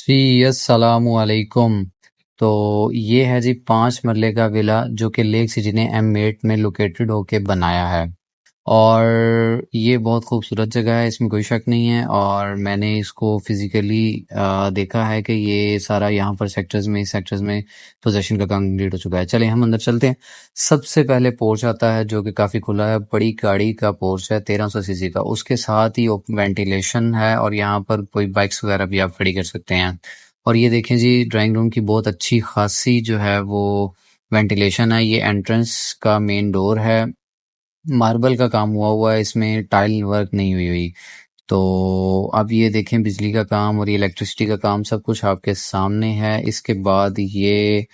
जी अस्सलामु अलैकुम। तो ये है जी 5 मरले का विला जो कि लेक सिटी ने M8 में लोकेटेड होके बनाया है। और ये बहुत खूबसूरत जगह है, इसमें कोई शक नहीं है। और मैंने इसको फिजिकली देखा है कि ये सारा यहाँ पर सेक्टर्स में पोजेशन का काम कंप्लीट हो चुका है। चलिए हम अंदर चलते हैं। सबसे पहले पोर्च आता है जो कि काफ़ी खुला है, बड़ी गाड़ी का पोर्च है 1300 सीसी का। उसके साथ ही ओपन वेंटिलेशन है और यहाँ पर कोई बाइक्स वगैरह भी आप खड़ी कर सकते हैं। और ये देखें जी, ड्राइंग रूम की बहुत अच्छी खासी जो है वो वेंटिलेशन है। ये एंट्रेंस का मेन डोर है, मार्बल का काम हुआ है, इसमें टाइल वर्क नहीं हुई हुई। तो अब ये देखें, बिजली का काम और ये इलेक्ट्रिसिटी का काम सब कुछ आपके सामने है। इसके बाद ये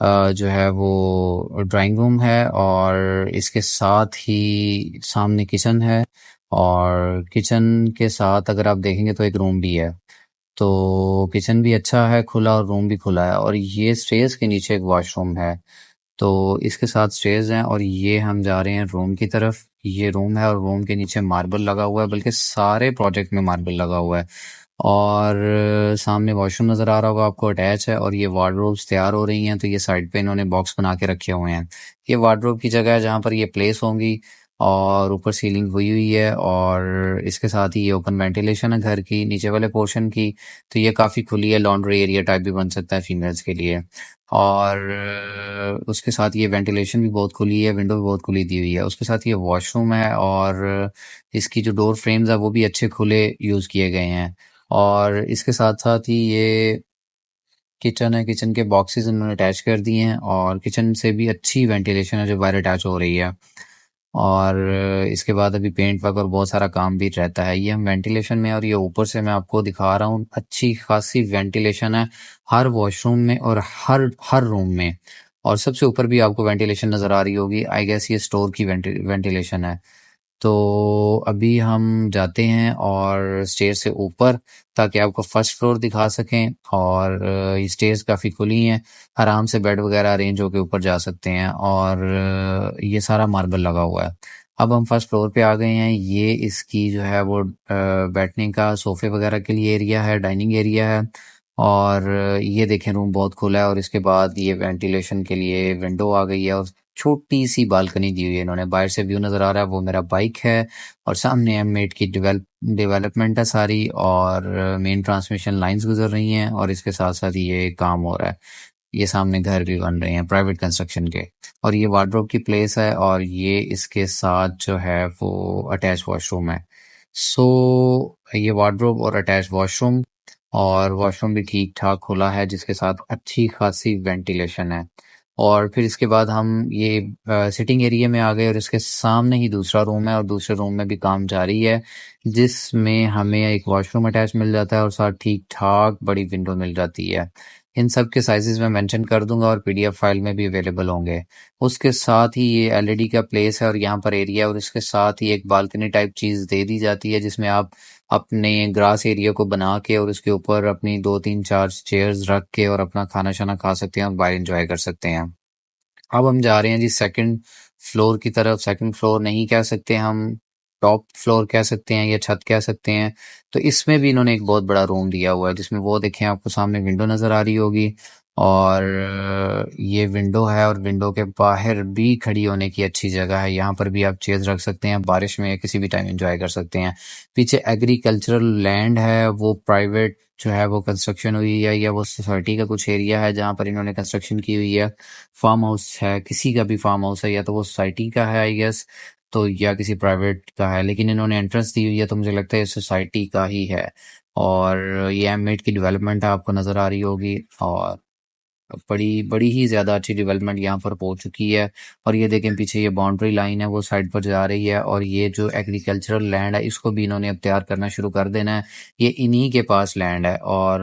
जो है वो ड्राइंग रूम है और इसके साथ ही सामने किचन है। और किचन के साथ अगर आप देखेंगे तो एक रूम भी है। तो किचन भी अच्छा है खुला और रूम भी खुला है। और ये स्टेयर्स के नीचे एक वॉशरूम है। तो इसके साथ स्टेयर्स हैं और ये हम जा रहे हैं रूम की तरफ। ये रूम है और रूम के नीचे मार्बल लगा हुआ है, बल्कि सारे प्रोजेक्ट में मार्बल लगा हुआ है। और सामने वॉशरूम नज़र आ रहा होगा आपको, अटैच है। और ये वार्डरोब्स तैयार हो रही हैं, तो ये साइड पे इन्होंने बॉक्स बना के रखे हुए हैं। ये वार्डरोब की जगह है जहाँ पर ये प्लेस होंगी। और ऊपर सीलिंग हुई हुई है और इसके साथ ही ये ओपन वेंटिलेशन है घर की नीचे वाले पोर्शन की। तो ये काफ़ी खुली है, लॉन्ड्री एरिया टाइप भी बन सकता है फीमेल्स के लिए। और उसके साथ ये वेंटिलेशन भी बहुत खुली है, विंडो भी बहुत खुली दी हुई है। उसके साथ ये वॉशरूम है और इसकी जो डोर फ्रेम्स है वो भी अच्छे खुले यूज़ किए गए हैं। और इसके साथ साथ ही ये किचन है, किचन के बॉक्सेस उन्होंने अटैच कर दिए हैं और किचन से भी अच्छी वेंटिलेशन है जो बाहर अटैच हो रही है। और इसके बाद अभी पेंट वर्क और बहुत सारा काम भी रहता है। ये हम वेंटिलेशन में, और ये ऊपर से मैं आपको दिखा रहा हूँ, अच्छी खासी वेंटिलेशन है हर वॉशरूम में और हर हर रूम में। और सबसे ऊपर भी आपको वेंटिलेशन नज़र आ रही होगी, आई गेस ये स्टोर की वेंटिलेशन है। तो अभी हम जाते हैं और स्टेयर से ऊपर, ताकि आपको फर्स्ट फ्लोर दिखा सकें। और ये स्टेयर्स काफ़ी खुली हैं, आराम से बेड वगैरह अरेंज होके ऊपर जा सकते हैं। और ये सारा मार्बल लगा हुआ है। अब हम फर्स्ट फ्लोर पे आ गए हैं। ये इसकी जो है वो बैठने का सोफे वगैरह के लिए एरिया है, डाइनिंग एरिया है। और ये देखें, रूम बहुत खुला है और इसके बाद ये वेंटिलेशन के लिए विंडो आ गई है और छोटी सी बालकनी दी हुई है इन्होंने। बाहर से व्यू नज़र आ रहा है, वो मेरा बाइक है। और सामने M8 की डेवलपमेंट है सारी, और मेन ट्रांसमिशन लाइंस गुजर रही हैं और इसके साथ साथ ये काम हो रहा है। ये सामने घर भी बन रहे हैं प्राइवेट कंस्ट्रक्शन के। और ये वार्डरोब की प्लेस है और ये इसके साथ जो है वो अटैच वॉशरूम है। सो ये वार्डरोब और अटैच वॉशरूम, और वॉशरूम भी ठीक ठाक खुला है जिसके साथ अच्छी खासी वेंटिलेशन है। और फिर इसके बाद हम ये सिटिंग एरिया में आ गए और इसके सामने ही दूसरा रूम है और दूसरे रूम में भी काम जारी है, जिसमें हमें एक वॉशरूम अटैच मिल जाता है और साथ ठीक ठाक बड़ी विंडो मिल जाती है। इन सब के साइजेस मैं मेंशन कर दूंगा और PDF फाइल में भी अवेलेबल होंगे। उसके साथ ही ये LED का प्लेस है और यहाँ पर एरिया, और इसके साथ ही एक बालकनी टाइप चीज़ दे दी जाती है जिसमें आप अपने ग्रास एरिया को बना के और उसके ऊपर अपनी 2 3 4 चेयर्स रख के और अपना खाना शाना खा सकते हैं और बाहर इंजॉय कर सकते हैं। अब हम जा रहे हैं जी सेकंड फ्लोर की तरफ। सेकंड फ्लोर नहीं कह सकते हम, टॉप फ्लोर कह सकते हैं या छत कह सकते हैं। तो इसमें भी इन्होंने एक बहुत बड़ा रूम दिया हुआ है जिसमें वो देखें, आपको सामने विंडो नज़र आ रही होगी। और ये विंडो है और विंडो के बाहर भी खड़ी होने की अच्छी जगह है। यहाँ पर भी आप चेयर्स रख सकते हैं, बारिश में या किसी भी टाइम एंजॉय कर सकते हैं। पीछे एग्रीकल्चरल लैंड है, वो प्राइवेट जो है वो कंस्ट्रक्शन हुई है, या वो सोसाइटी का कुछ एरिया है जहाँ पर इन्होंने कंस्ट्रक्शन की हुई है। फार्म हाउस है, किसी का भी फार्म हाउस है, या तो वो सोसाइटी का है आई गेस, तो या किसी प्राइवेट का है, लेकिन इन्होंने एंट्रेंस दी हुई है तो मुझे लगता है ये सोसाइटी का ही है। और ये M8 की डेवलपमेंट आपको नज़र आ रही होगी, और बड़ी बड़ी ही ज़्यादा अच्छी डेवलपमेंट यहाँ पर हो चुकी है। और ये देखें, पीछे ये बाउंड्री लाइन है वो साइड पर जा रही है, और ये जो एग्रीकल्चरल लैंड है इसको भी इन्होंने अब तैयार करना शुरू कर देना है। ये इन्हीं के पास लैंड है और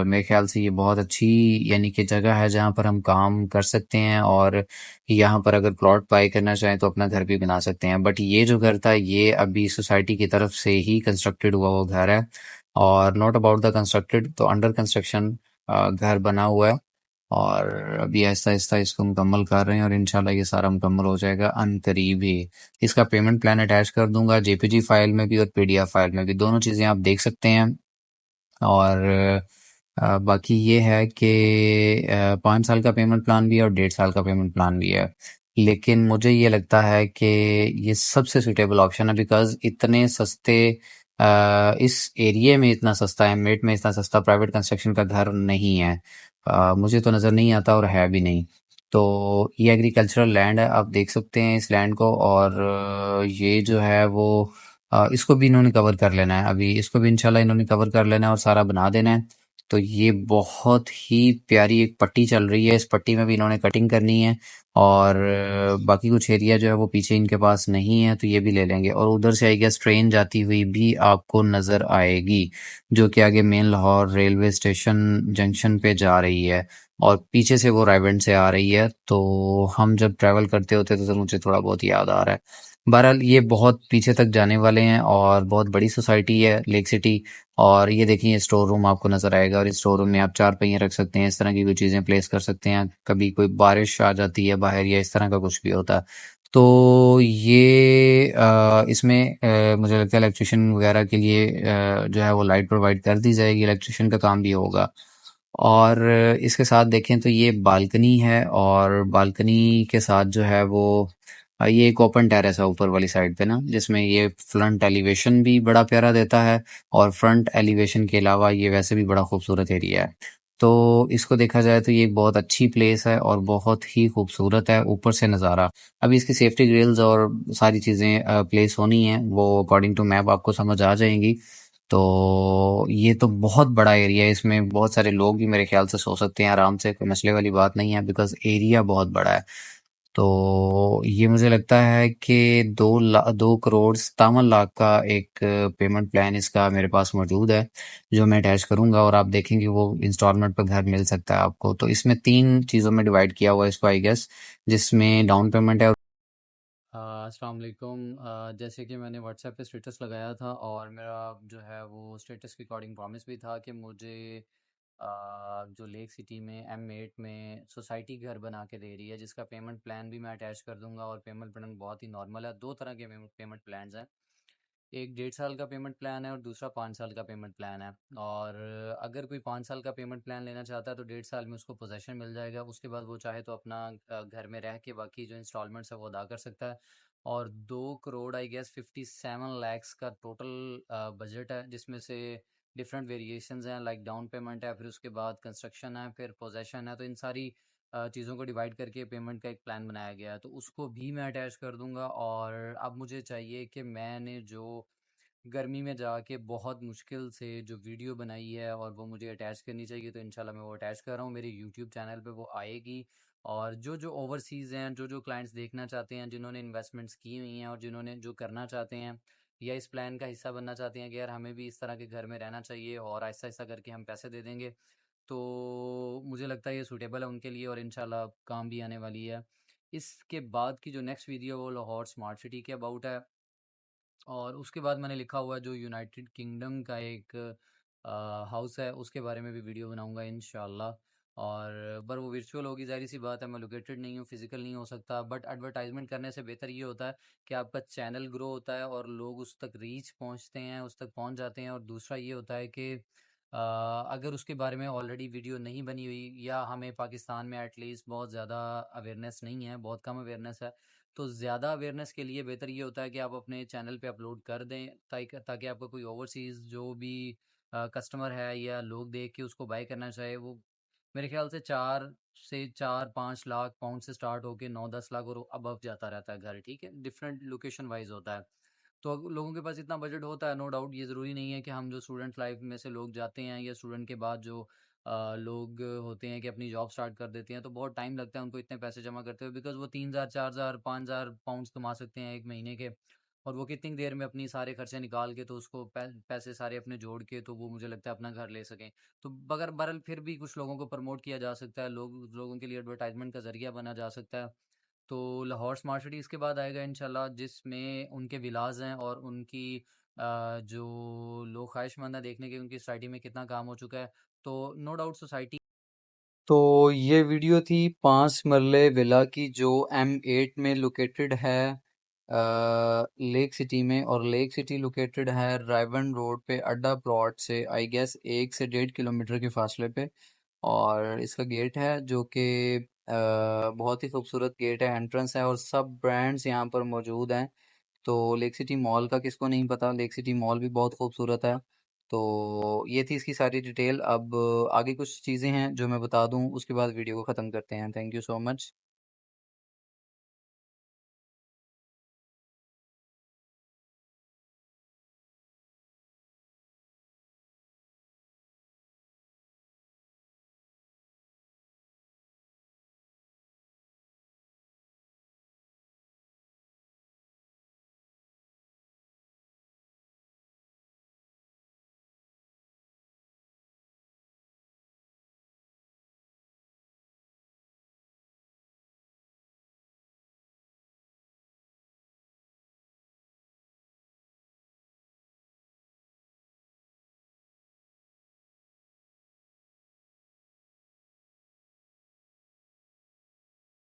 मेरे ख्याल से ये बहुत अच्छी यानी कि जगह है जहाँ पर हम काम कर सकते हैं। और यहाँ पर अगर प्लॉट बाई करना चाहें तो अपना घर भी बना सकते हैं। बट ये जो घर था ये अभी सोसाइटी की तरफ से ही कंस्ट्रक्टेड हुआ वो घर है, और नॉट अबाउट द कंस्ट्रक्टेड, तो अंडर कंस्ट्रक्शन घर बना हुआ है। और अभी आहिस्ता-आहिस्ता इसको मुकम्मल कर रहे हैं और इंशाल्लाह ये सारा मुकम्मल हो जाएगा अनकरीब ही। इसका पेमेंट प्लान अटैच कर दूंगा JPG फाइल में भी और PDF फाइल में भी, दोनों चीज़ें आप देख सकते हैं। और बाकी ये है कि 5 साल का पेमेंट प्लान भी है और 1.5 साल का पेमेंट प्लान भी है। लेकिन मुझे ये लगता है कि ये सबसे सुटेबल ऑप्शन है, बिकॉज इतने सस्ते इस एरिया में इतना सस्ता है, मेट में इतना सस्ता प्राइवेट कंस्ट्रक्शन का घर नहीं है। मुझे तो नज़र नहीं आता और है भी नहीं। तो ये एग्रीकल्चरल लैंड है, आप देख सकते हैं इस लैंड को। और ये जो है वो इसको भी इन्होंने कवर कर लेना है, अभी इसको भी इंशाल्लाह इन्होंने कवर कर लेना है और सारा बना देना है। तो ये बहुत ही प्यारी एक पट्टी चल रही है, इस पट्टी में भी इन्होंने कटिंग करनी है। और बाकी कुछ एरिया जो है वो पीछे इनके पास नहीं है, तो ये भी ले लेंगे। और उधर से आई गेस ट्रेन जाती हुई भी आपको नज़र आएगी, जो कि आगे main Lahore railway station junction पे जा रही है। और पीछे से वो रायबंड से आ रही है, तो हम जब ट्रैवल करते होते तो मुझे थोड़ा बहुत याद आ रहा है। बहरहाल ये बहुत पीछे तक जाने वाले हैं और बहुत बड़ी सोसाइटी है लेक सिटी। और ये देखिए, ये स्टोर रूम आपको नजर आएगा, और इस स्टोर रूम में आप 4 पहिए रख सकते हैं, इस तरह की कोई चीजें प्लेस कर सकते हैं, कभी कोई बारिश आ जाती है बाहर या इस तरह का कुछ भी होता है। तो ये इसमें मुझे लगता है इलेक्ट्रिशियन वगैरह के लिए जो है वो लाइट प्रोवाइड कर दी जाएगी, इलेक्ट्रिशियन का काम भी होगा। और इसके साथ देखें तो ये बालकनी है, और बालकनी के साथ जो है वो ये एक ओपन टेरेस है ऊपर वाली साइड पे ना, जिसमें ये फ्रंट एलिवेशन भी बड़ा प्यारा देता है। और फ्रंट एलिवेशन के अलावा ये वैसे भी बड़ा खूबसूरत एरिया है। तो इसको देखा जाए तो ये एक बहुत अच्छी प्लेस है और बहुत ही खूबसूरत है ऊपर से नज़ारा। अभी इसकी सेफ्टी ग्रिल्स और सारी चीज़ें प्लेस होनी है, वो अकॉर्डिंग टू मैप आपको समझ आ जाएंगी। तो ये तो बहुत बड़ा एरिया है, इसमें बहुत सारे लोग भी मेरे ख्याल से सो सकते हैं आराम से, कोई मसले वाली बात नहीं है, बिकॉज एरिया बहुत बड़ा है। तो ये मुझे लगता है कि 2 करोड़ 57 लाख का एक पेमेंट प्लान इसका मेरे पास मौजूद है, जो मैं अटैच करूंगा। और आप देखेंगे वो इंस्टॉलमेंट पर घर मिल सकता है आपको। तो इसमें 3 चीज़ों में डिवाइड किया हुआ है इसको आई गेस, जिसमें डाउन पेमेंट है। अस्सलाम वालेकुम। जैसे कि मैंने व्हाट्सएप पे स्टेटस लगाया था, और मेरा जो है वो स्टेटस के अकॉर्डिंग प्रॉमिस भी था कि मुझे जो लेक सिटी में M8 में सोसाइटी घर बना के दे रही है, जिसका पेमेंट प्लान भी मैं अटैच कर दूंगा। और पेमेंट प्लान बहुत ही नॉर्मल है, 2 तरह के पेमेंट प्लान्स हैं। एक 1.5 साल का पेमेंट प्लान है और दूसरा 5 साल का पेमेंट प्लान है। और अगर कोई 5 साल का पेमेंट प्लान लेना चाहता है तो 1.5 साल में उसको पोजेशन मिल जाएगा, उसके बाद वो चाहे तो अपना घर में रह के बाकी जो इंस्टॉलमेंट्स है वो अदा कर सकता है। और 2 करोड़ आई गेस 57 लैक्स का टोटल बजट है, जिसमें से डिफरेंट वेरिएशंस हैं, लाइक डाउन पेमेंट है, फिर उसके बाद कंस्ट्रक्शन है, फिर पोजेशन है। तो इन सारी चीज़ों को डिवाइड करके पेमेंट का एक प्लान बनाया गया है, तो उसको भी मैं अटैच कर दूंगा। और अब मुझे चाहिए कि मैंने जो गर्मी में जाके बहुत मुश्किल से जो वीडियो बनाई है और वो मुझे अटैच करनी चाहिए, तो इंशाल्लाह मैं वो अटैच कर रहा हूँ, मेरे यूट्यूब चैनल पे वो आएगी। और जो जो ओवरसीज़ हैं, जो जो क्लाइंट्स देखना चाहते हैं, जिन्होंने इन्वेस्टमेंट्स की हुई हैं और जिन्होंने जो करना चाहते हैं या इस प्लान का हिस्सा बनना चाहते हैं कि यार हमें भी इस तरह के घर में रहना चाहिए और आहिस्ता आहिस्ता करके हम पैसे दे देंगे, तो मुझे लगता है ये सूटेबल है उनके लिए और इंशाल्लाह काम भी आने वाली है। इसके बाद की जो नेक्स्ट वीडियो वो लाहौर स्मार्ट सिटी के अबाउट है। और उसके बाद मैंने लिखा हुआ है जो यूनाइटेड किंगडम का एक हाउस है, उसके बारे में भी वीडियो बनाऊंगा इंशाल्लाह। और पर वो वर्चुअल होगी, ज़ाहिर सी बात है, मैं लोकेटेड नहीं हूँ, फिजिकल नहीं हो सकता। बट एडवर्टाइजमेंट करने से बेहतर ये होता है कि आपका चैनल ग्रो होता है और लोग उस तक रीच पहुँचते हैं, उस तक पहुँच जाते हैं। और दूसरा ये होता है कि अगर उसके बारे में ऑलरेडी वीडियो नहीं बनी हुई या हमें पाकिस्तान में एटलीस्ट बहुत ज़्यादा अवेयरनेस नहीं है, बहुत कम अवेयरनेस है, तो ज़्यादा अवेयरनेस के लिए बेहतर ये होता है कि आप अपने चैनल पे अपलोड कर दें, ताकि आपका कोई ओवरसीज़ जो भी कस्टमर है या लोग देख के उसको बाय करना चाहे, वो मेरे ख्याल से 4 से 5 लाख पाउंड से स्टार्ट होके 9-10 लाख और अबव जाता रहता है घर, ठीक है, डिफरेंट लोकेशन वाइज होता है। तो लोगों के पास इतना बजट होता है, नो डाउट। ये ज़रूरी नहीं है कि हम जो स्टूडेंट लाइफ में से लोग जाते हैं या स्टूडेंट के बाद जो लोग होते हैं कि अपनी जॉब स्टार्ट कर देते हैं, तो बहुत टाइम लगता है उनको इतने पैसे जमा करते हुए, बिकॉज वो 3,000 4,000 5,000 पाउंड कमा सकते हैं एक महीने के। और वो कितनी देर में अपनी सारे खर्चे निकाल के तो उसको पैसे सारे अपने जोड़ के तो वो मुझे लगता है अपना घर ले सकें। तो बगर बरल फिर भी कुछ लोगों को प्रमोट किया जा सकता है, लोगों के लिए एडवर्टाइजमेंट का जरिया बना जा सकता है। तो लाहौर स्मार्ट सिटी इसके बाद आएगा इंशाल्लाह, जिसमें उनके विलाज हैं और उनकी जो लोग ख्वाहिशमंद है देखने के उनकी सोसाइटी में कितना काम हो चुका है। तो नो डाउट सोसाइटी। तो ये वीडियो थी 5 मरले विला की, जो M8 में लोकेटेड है। लेक सिटी में, और लेक सिटी लोकेटेड है रायवन रोड पे अड्डा प्लॉट से आई गेस 1 से 1.5 किलोमीटर के फासले पे। और इसका गेट है जो कि बहुत ही खूबसूरत गेट है, एंट्रेंस है, और सब ब्रांड्स यहाँ पर मौजूद हैं। तो लेक सिटी मॉल का किसको नहीं पता, लेक सिटी मॉल भी बहुत खूबसूरत है। तो ये थी इसकी सारी डिटेल। अब आगे कुछ चीज़ें हैं जो मैं बता दूं, उसके बाद वीडियो को ख़त्म करते हैं। Thank you so much.